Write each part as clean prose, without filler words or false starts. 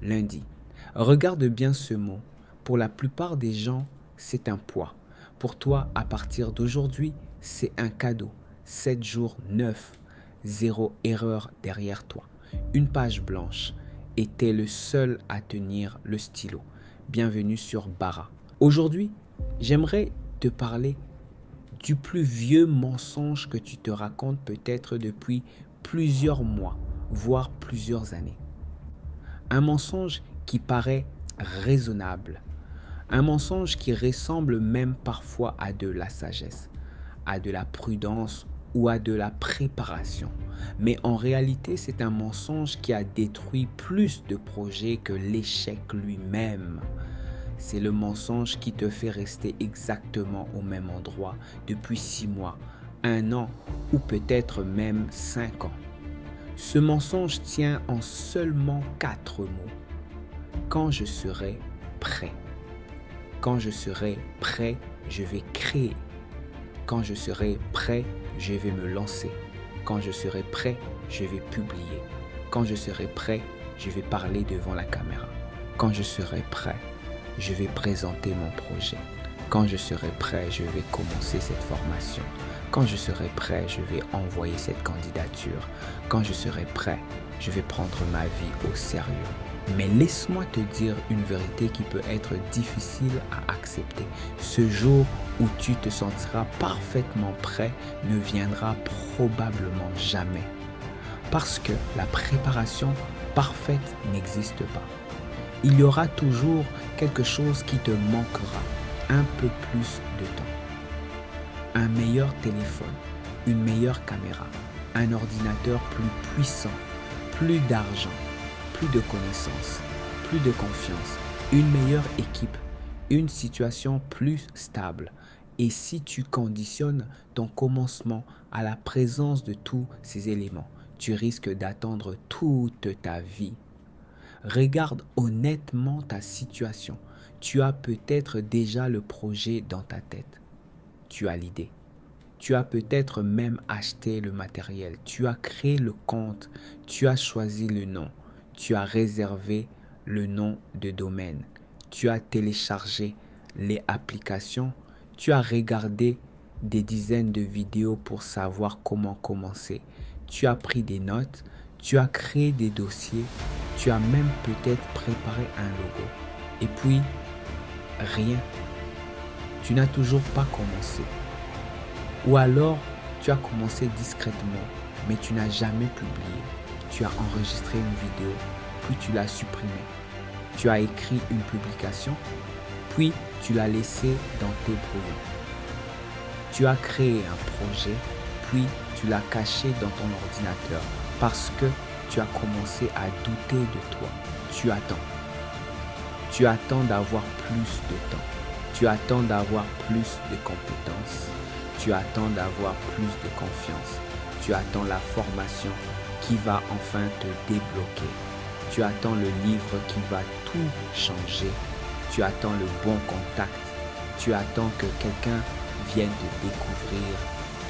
lundi. Regarde bien ce mot. Pour la plupart des gens, c'est un poids. Pour toi, à partir d'aujourd'hui, c'est un cadeau. 7 jours neufs, zéro erreur derrière toi. Une page blanche et t'es le seul à tenir le stylo. Bienvenue sur Bara. Aujourd'hui, j'aimerais te parler du plus vieux mensonge que tu te racontes peut-être depuis plusieurs mois, voire plusieurs années. Un mensonge qui paraît raisonnable. Un mensonge qui ressemble même parfois à de la sagesse, à de la prudence ou à de la préparation. Mais en réalité, c'est un mensonge qui a détruit plus de projets que l'échec lui-même. C'est le mensonge qui te fait rester exactement au même endroit depuis 6 mois, 1 an ou peut-être même 5 ans. Ce mensonge tient en seulement 4 mots. Quand je serai prêt. Quand je serai prêt, je vais créer. Quand je serai prêt, je vais me lancer. Quand je serai prêt, je vais publier. Quand je serai prêt, je vais parler devant la caméra. Quand je serai prêt, je vais présenter mon projet. Quand je serai prêt, je vais commencer cette formation. Quand je serai prêt, je vais envoyer cette candidature. Quand je serai prêt, je vais prendre ma vie au sérieux. Mais laisse-moi te dire une vérité qui peut être difficile à accepter. Ce jour où tu te sentiras parfaitement prêt ne viendra probablement jamais. Parce que la préparation parfaite n'existe pas. Il y aura toujours quelque chose qui te manquera, un peu plus de temps. Un meilleur téléphone, une meilleure caméra, un ordinateur plus puissant, plus d'argent, plus de connaissances, plus de confiance, une meilleure équipe, une situation plus stable. Et si tu conditionnes ton commencement à la présence de tous ces éléments, tu risques d'attendre toute ta vie. Regarde honnêtement ta situation. Tu as peut-être déjà le projet dans ta tête. Tu as l'idée. Tu as peut-être même acheté le matériel. Tu as créé le compte. Tu as choisi le nom. Tu as réservé le nom de domaine. Tu as téléchargé les applications. Tu as regardé des dizaines de vidéos pour savoir comment commencer. Tu as pris des notes. Tu as créé des dossiers. Tu as même peut-être préparé un logo. Et puis, rien. Tu n'as toujours pas commencé. Ou alors, tu as commencé discrètement, mais tu n'as jamais publié. Tu as enregistré une vidéo, puis tu l'as supprimée. Tu as écrit une publication, puis tu l'as laissée dans tes brouillons. Tu as créé un projet, puis tu l'as caché dans ton ordinateur parce que tu as commencé à douter de toi. Tu attends. Tu attends d'avoir plus de temps. Tu attends d'avoir plus de compétences. Tu attends d'avoir plus de confiance. Tu attends la formation qui va enfin te débloquer. Tu attends le livre qui va tout changer. Tu attends le bon contact. Tu attends que quelqu'un vienne te découvrir.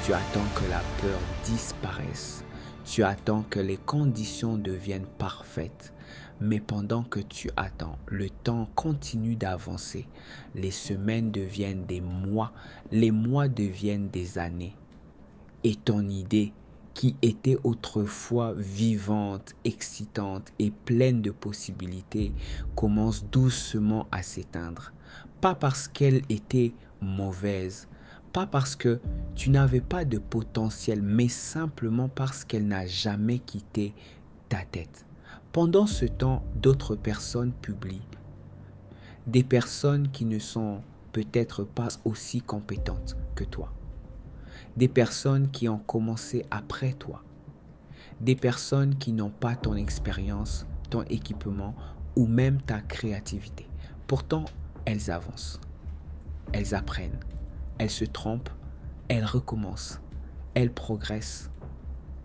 Tu attends que la peur disparaisse. Tu attends que les conditions deviennent parfaites. Mais pendant que tu attends, le temps continue d'avancer. Les semaines deviennent des mois. Les mois deviennent des années. Et ton idée, qui était autrefois vivante, excitante et pleine de possibilités, commence doucement à s'éteindre. Pas parce qu'elle était mauvaise, pas parce que tu n'avais pas de potentiel, mais simplement parce qu'elle n'a jamais quitté ta tête. Pendant ce temps, d'autres personnes publient. Des personnes qui ne sont peut-être pas aussi compétentes que toi. Des personnes qui ont commencé après toi. Des personnes qui n'ont pas ton expérience, ton équipement ou même ta créativité. Pourtant, elles avancent. Elles apprennent. Elles se trompent. Elles recommencent. Elles progressent.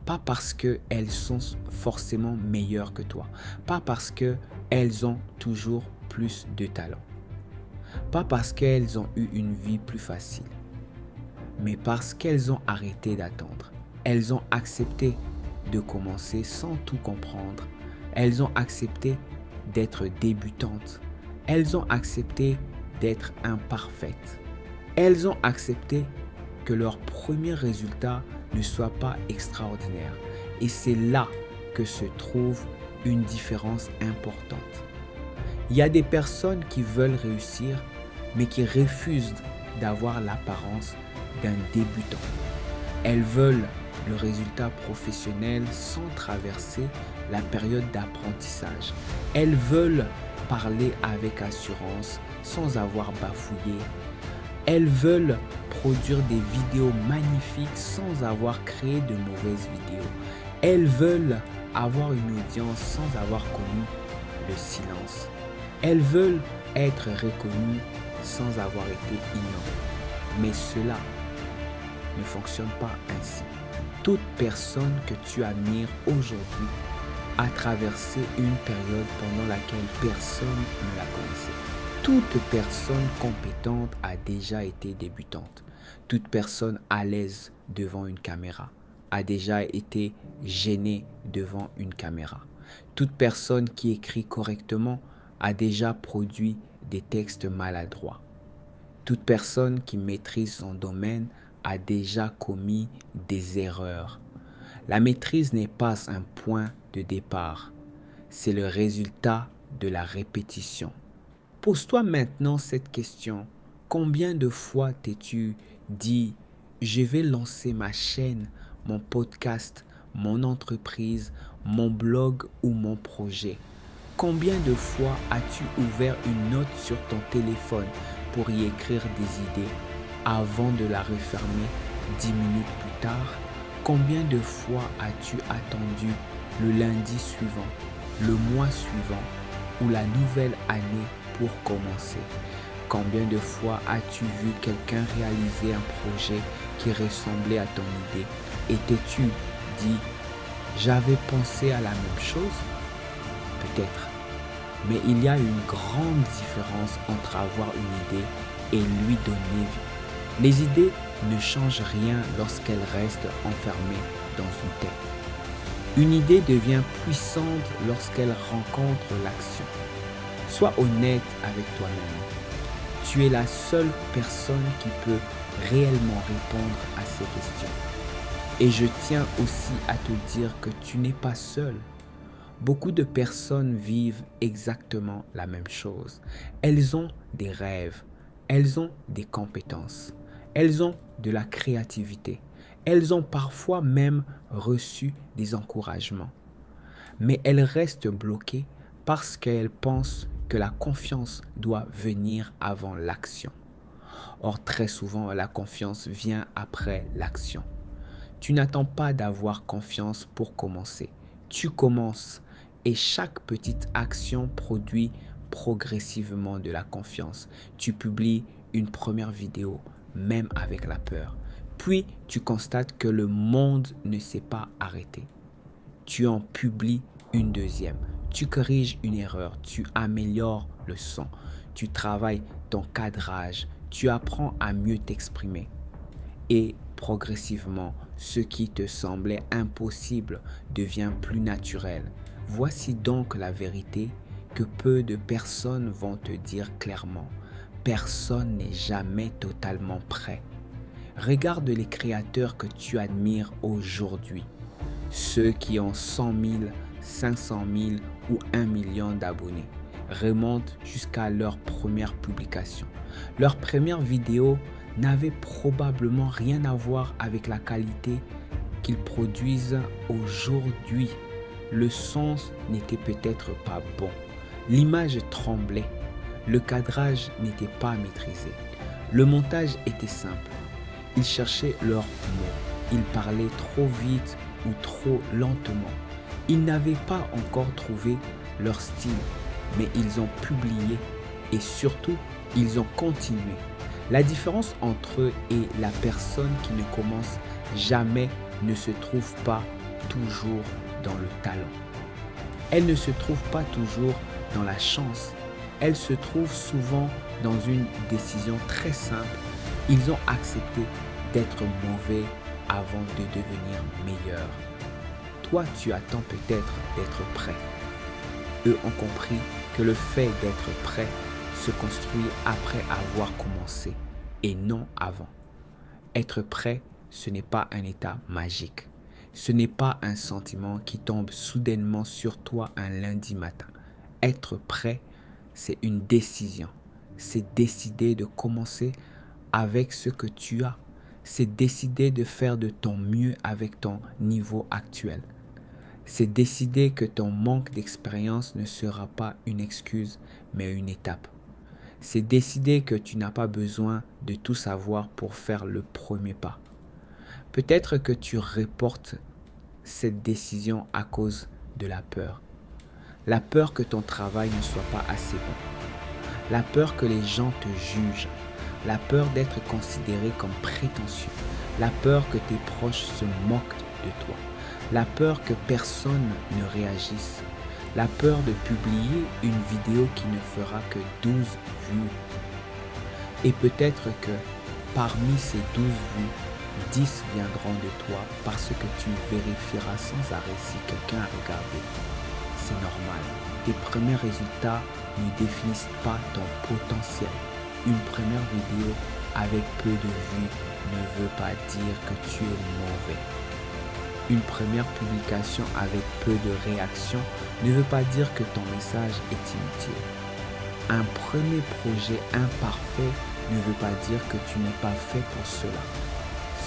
Pas parce qu'elles sont forcément meilleures que toi. Pas parce qu'elles ont toujours plus de talent. Pas parce qu'elles ont eu une vie plus facile. Mais parce qu'elles ont arrêté d'attendre. Elles ont accepté de commencer sans tout comprendre. Elles ont accepté d'être débutantes. Elles ont accepté d'être imparfaites. Elles ont accepté que leur premier résultat ne soit pas extraordinaire. Et c'est là que se trouve une différence importante. Il y a des personnes qui veulent réussir, mais qui refusent d'avoir l'apparence d'un débutant. Elles veulent le résultat professionnel sans traverser la période d'apprentissage. Elles veulent parler avec assurance sans avoir bafouillé. Elles veulent produire des vidéos magnifiques sans avoir créé de mauvaises vidéos. Elles veulent avoir une audience sans avoir connu le silence. Elles veulent être reconnues sans avoir été ignorées. Mais cela ne fonctionne pas ainsi. Toute personne que tu admires aujourd'hui a traversé une période pendant laquelle personne ne la connaissait. Toute personne compétente a déjà été débutante. Toute personne à l'aise devant une caméra a déjà été gênée devant une caméra. Toute personne qui écrit correctement a déjà produit des textes maladroits. Toute personne qui maîtrise son domaine a déjà commis des erreurs. La maîtrise n'est pas un point de départ, c'est le résultat de la répétition. Pose-toi maintenant cette question. Combien de fois t'es-tu dit « Je vais lancer ma chaîne, mon podcast, mon entreprise, mon blog ou mon projet ?» Combien de fois as-tu ouvert une note sur ton téléphone pour y écrire des idées avant de la refermer 10 minutes plus tard? Combien de fois as-tu attendu le lundi suivant, le mois suivant ou la nouvelle année pour commencer? Combien de fois as-tu vu quelqu'un réaliser un projet qui ressemblait à ton idée et t'es-tu dit « J'avais pensé à la même chose ?» Peut-être. Mais il y a une grande différence entre avoir une idée et lui donner vie. Les idées ne changent rien lorsqu'elles restent enfermées dans une tête. Une idée devient puissante lorsqu'elle rencontre l'action. Sois honnête avec toi-même. Tu es la seule personne qui peut réellement répondre à ces questions. Et je tiens aussi à te dire que tu n'es pas seul. Beaucoup de personnes vivent exactement la même chose. Elles ont des rêves, elles ont des compétences, elles ont de la créativité, elles ont parfois même reçu des encouragements. Mais elles restent bloquées parce qu'elles pensent que la confiance doit venir avant l'action. Or, très souvent, la confiance vient après l'action. Tu n'attends pas d'avoir confiance pour commencer. Tu commences. Et chaque petite action produit progressivement de la confiance. Tu publies une première vidéo, même avec la peur. Puis, tu constates que le monde ne s'est pas arrêté. Tu en publies une deuxième. Tu corriges une erreur. Tu améliores le son. Tu travailles ton cadrage. Tu apprends à mieux t'exprimer. Et progressivement, ce qui te semblait impossible devient plus naturel. Voici donc la vérité que peu de personnes vont te dire clairement. Personne n'est jamais totalement prêt. Regarde les créateurs que tu admires aujourd'hui. Ceux qui ont 100 000, 500 000 ou 1 million d'abonnés remontent jusqu'à leur première publication. Leur première vidéo n'avait probablement rien à voir avec la qualité qu'ils produisent aujourd'hui. Le son n'était peut-être pas bon. L'image tremblait. Le cadrage n'était pas maîtrisé. Le montage était simple. Ils cherchaient leurs mots. Ils parlaient trop vite ou trop lentement. Ils n'avaient pas encore trouvé leur style, mais ils ont publié et surtout, ils ont continué. La différence entre eux et la personne qui ne commence jamais ne se trouve pas toujours dans le talent. Elle ne se trouve pas toujours dans la chance. Elle se trouve souvent dans une décision très simple. Ils ont accepté d'être mauvais avant de devenir meilleurs. Toi, tu attends peut-être d'être prêt. Eux ont compris que le fait d'être prêt se construit après avoir commencé et non avant. Être prêt, ce n'est pas un état magique. Ce n'est pas un sentiment qui tombe soudainement sur toi un lundi matin. Être prêt, c'est une décision. C'est décider de commencer avec ce que tu as. C'est décider de faire de ton mieux avec ton niveau actuel. C'est décider que ton manque d'expérience ne sera pas une excuse, mais une étape. C'est décider que tu n'as pas besoin de tout savoir pour faire le premier pas. Peut-être que tu reportes cette décision à cause de la peur. La peur que ton travail ne soit pas assez bon. La peur que les gens te jugent. La peur d'être considéré comme prétentieux. La peur que tes proches se moquent de toi. La peur que personne ne réagisse. La peur de publier une vidéo qui ne fera que 12 vues. Et peut-être que parmi ces 12 vues, 10 viendront de toi parce que tu vérifieras sans arrêt si quelqu'un a regardé. C'est normal. Tes premiers résultats ne définissent pas ton potentiel. Une première vidéo avec peu de vues ne veut pas dire que tu es mauvais. Une première publication avec peu de réactions ne veut pas dire que ton message est inutile. Un premier projet imparfait ne veut pas dire que tu n'es pas fait pour cela.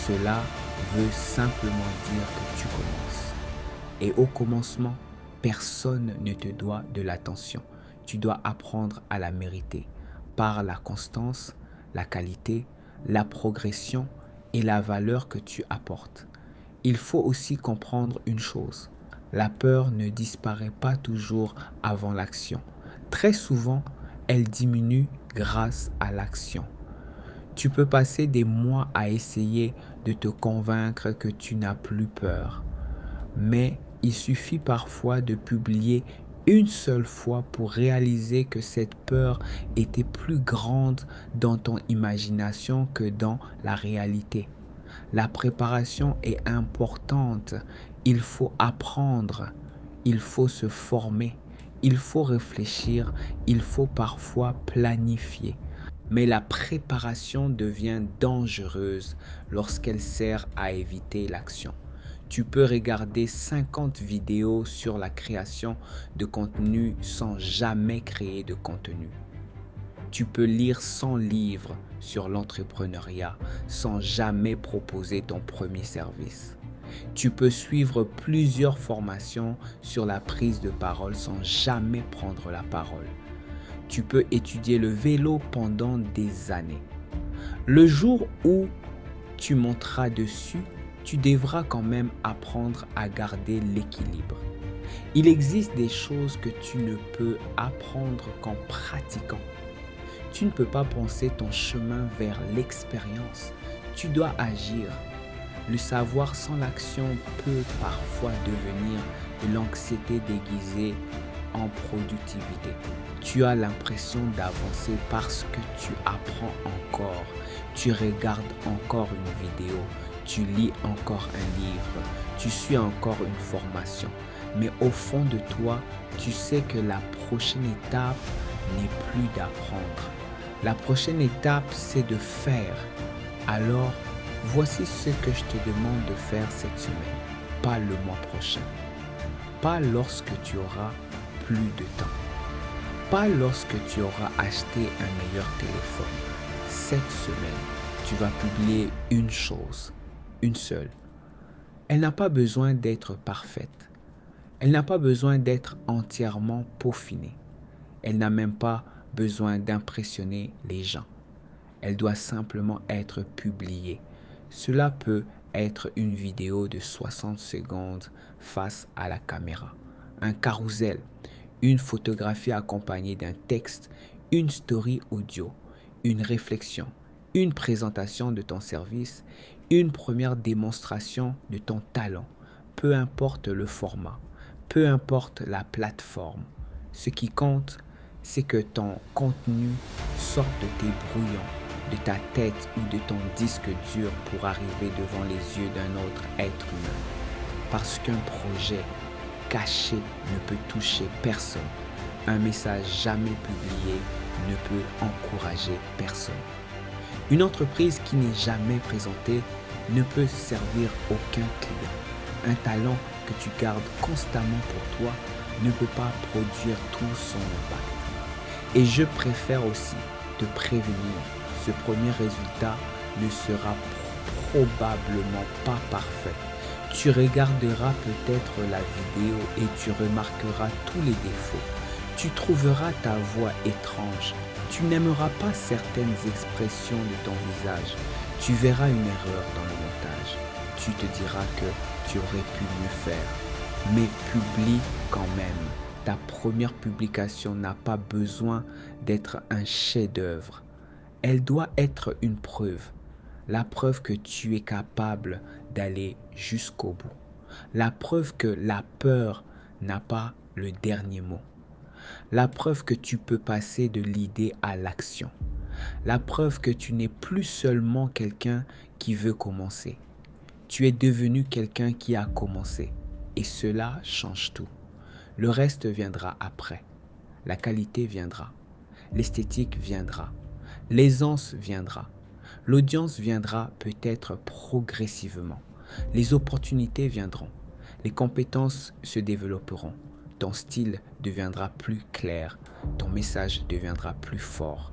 Cela veut simplement dire que tu commences. Et au commencement, personne ne te doit de l'attention. Tu dois apprendre à la mériter par la constance, la qualité, la progression et la valeur que tu apportes. Il faut aussi comprendre une chose. La peur ne disparaît pas toujours avant l'action. Très souvent, elle diminue grâce à l'action. Tu peux passer des mois à essayer de te convaincre que tu n'as plus peur. Mais il suffit parfois de publier une seule fois pour réaliser que cette peur était plus grande dans ton imagination que dans la réalité. La préparation est importante. Il faut apprendre. Il faut se former. Il faut réfléchir. Il faut parfois planifier. Mais la préparation devient dangereuse lorsqu'elle sert à éviter l'action. Tu peux regarder 50 vidéos sur la création de contenu sans jamais créer de contenu. Tu peux lire 100 livres sur l'entrepreneuriat sans jamais proposer ton premier service. Tu peux suivre plusieurs formations sur la prise de parole sans jamais prendre la parole. Tu peux étudier le vélo pendant des années. Le jour où tu monteras dessus, tu devras quand même apprendre à garder l'équilibre. Il existe des choses que tu ne peux apprendre qu'en pratiquant. Tu ne peux pas penser ton chemin vers l'expérience. Tu dois agir. Le savoir sans l'action peut parfois devenir de l'anxiété déguisée en productivité. Tu as l'impression d'avancer parce que tu apprends encore. Tu regardes encore une vidéo. Tu lis encore un livre. Tu suis encore une formation. Mais au fond de toi, tu sais que la prochaine étape n'est plus d'apprendre. La prochaine étape, c'est de faire. Alors, voici ce que je te demande de faire cette semaine, pas le mois prochain. Pas lorsque tu auras plus de temps. Pas lorsque tu auras acheté un meilleur téléphone. Cette semaine, tu vas publier une chose, une seule. Elle n'a pas besoin d'être parfaite. Elle n'a pas besoin d'être entièrement peaufinée. Elle n'a même pas besoin d'impressionner les gens. Elle doit simplement être publiée. Cela peut être une vidéo de 60 secondes face à la caméra, un carrousel, une photographie accompagnée d'un texte, une story audio, une réflexion, une présentation de ton service, une première démonstration de ton talent. Peu importe le format, peu importe la plateforme. Ce qui compte, c'est que ton contenu sorte de tes brouillons, de ta tête ou de ton disque dur pour arriver devant les yeux d'un autre être humain. Parce qu'un projet caché ne peut toucher personne. Un message jamais publié ne peut encourager personne. Une entreprise qui n'est jamais présentée ne peut servir aucun client. Un talent que tu gardes constamment pour toi ne peut pas produire tout son impact. Et je préfère aussi te prévenir, ce premier résultat ne sera probablement pas parfait. Tu regarderas peut-être la vidéo et tu remarqueras tous les défauts. Tu trouveras ta voix étrange. Tu n'aimeras pas certaines expressions de ton visage. Tu verras une erreur dans le montage. Tu te diras que tu aurais pu mieux faire. Mais publie quand même. Ta première publication n'a pas besoin d'être un chef-d'œuvre. Elle doit être une preuve. La preuve que tu es capable d'aller jusqu'au bout. La preuve que la peur n'a pas le dernier mot. La preuve que tu peux passer de l'idée à l'action. La preuve que tu n'es plus seulement quelqu'un qui veut commencer. Tu es devenu quelqu'un qui a commencé. Et cela change tout. Le reste viendra après. La qualité viendra. L'esthétique viendra. L'aisance viendra. L'audience viendra peut-être progressivement. Les opportunités viendront. Les compétences se développeront. Ton style deviendra plus clair. Ton message deviendra plus fort.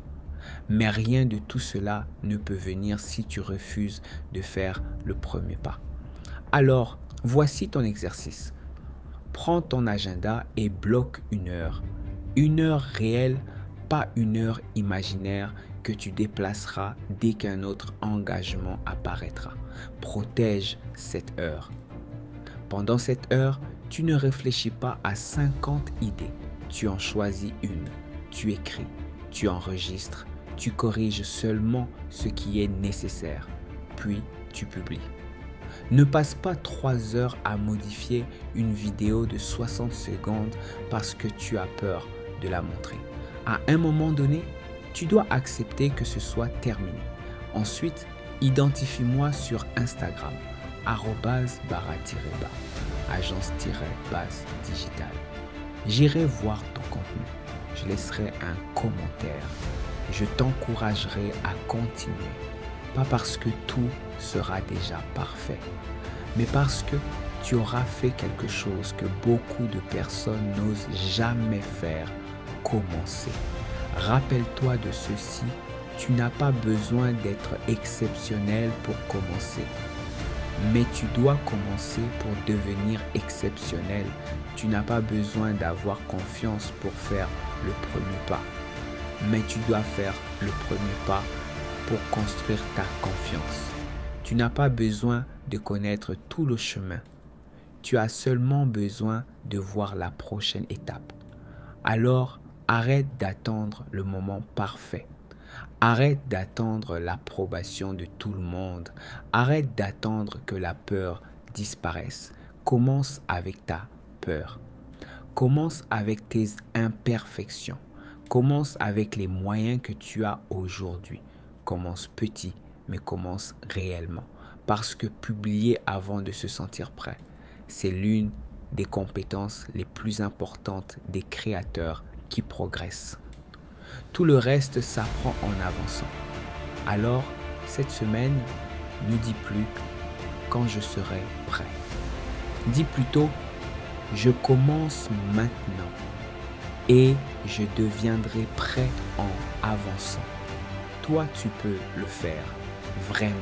Mais rien de tout cela ne peut venir si tu refuses de faire le premier pas. Alors, voici ton exercice. Prends ton agenda et bloque 1 heure. 1 heure réelle, pas 1 heure imaginaire que tu déplaceras dès qu'un autre engagement apparaîtra. Protège cette heure. Pendant cette heure, tu ne réfléchis pas à 50 idées. Tu en choisis une. Tu écris, tu enregistres, tu corriges seulement ce qui est nécessaire. Puis, tu publies. Ne passe pas 3 heures à modifier une vidéo de 60 secondes parce que tu as peur de la montrer. À un moment donné, tu dois accepter que ce soit terminé. Ensuite, identifie-moi sur Instagram, @bara-ba, agence-basse digitale. J'irai voir ton contenu. Je laisserai un commentaire. Je t'encouragerai à continuer. Pas parce que tout sera déjà parfait, mais parce que tu auras fait quelque chose que beaucoup de personnes n'osent jamais faire, commencer. Rappelle-toi de ceci, tu n'as pas besoin d'être exceptionnel pour commencer. Mais tu dois commencer pour devenir exceptionnel. Tu n'as pas besoin d'avoir confiance pour faire le premier pas. Mais tu dois faire le premier pas pour construire ta confiance. Tu n'as pas besoin de connaître tout le chemin. Tu as seulement besoin de voir la prochaine étape. Alors, arrête d'attendre le moment parfait. Arrête d'attendre l'approbation de tout le monde. Arrête d'attendre que la peur disparaisse. Commence avec ta peur. Commence avec tes imperfections. Commence avec les moyens que tu as aujourd'hui. Commence petit, mais commence réellement. Parce que publier avant de se sentir prêt, c'est l'une des compétences les plus importantes des créateurs qui progressent. Tout le reste s'apprend en avançant. Alors, cette semaine, ne dis plus quand je serai prêt. Dis plutôt, je commence maintenant et je deviendrai prêt en avançant. Toi, tu peux le faire, vraiment.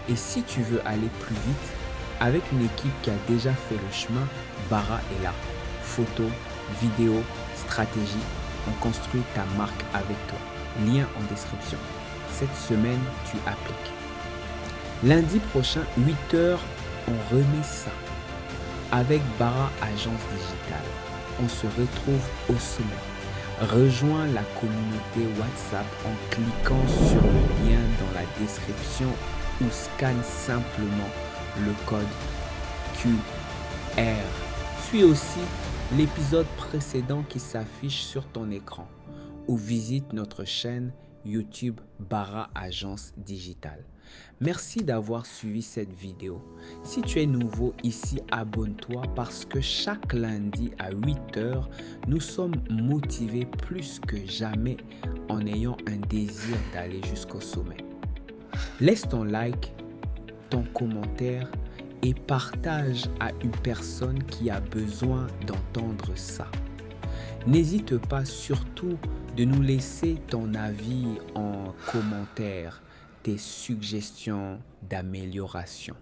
Et si tu veux aller plus vite, avec une équipe qui a déjà fait le chemin, Bara est là. Photos, vidéos, stratégie, on construit ta marque avec toi. Lien en description. Cette semaine, tu appliques. Lundi prochain, 8h, on remet ça. Avec Bara Agence Digitale, on se retrouve au sommet. Rejoins la communauté WhatsApp en cliquant sur le lien dans la description ou scanne simplement le code QR. Suis aussi l'épisode précédent qui s'affiche sur ton écran ou visite notre chaîne YouTube Bara Agence Digitale. Merci d'avoir suivi cette vidéo. Si tu es nouveau ici, abonne-toi parce que chaque lundi à 8 h, nous sommes motivés plus que jamais en ayant un désir d'aller jusqu'au sommet. Laisse ton like, ton commentaire et partage à une personne qui a besoin d'entendre ça. N'hésite pas surtout de nous laisser ton avis en commentaire, tes suggestions d'amélioration.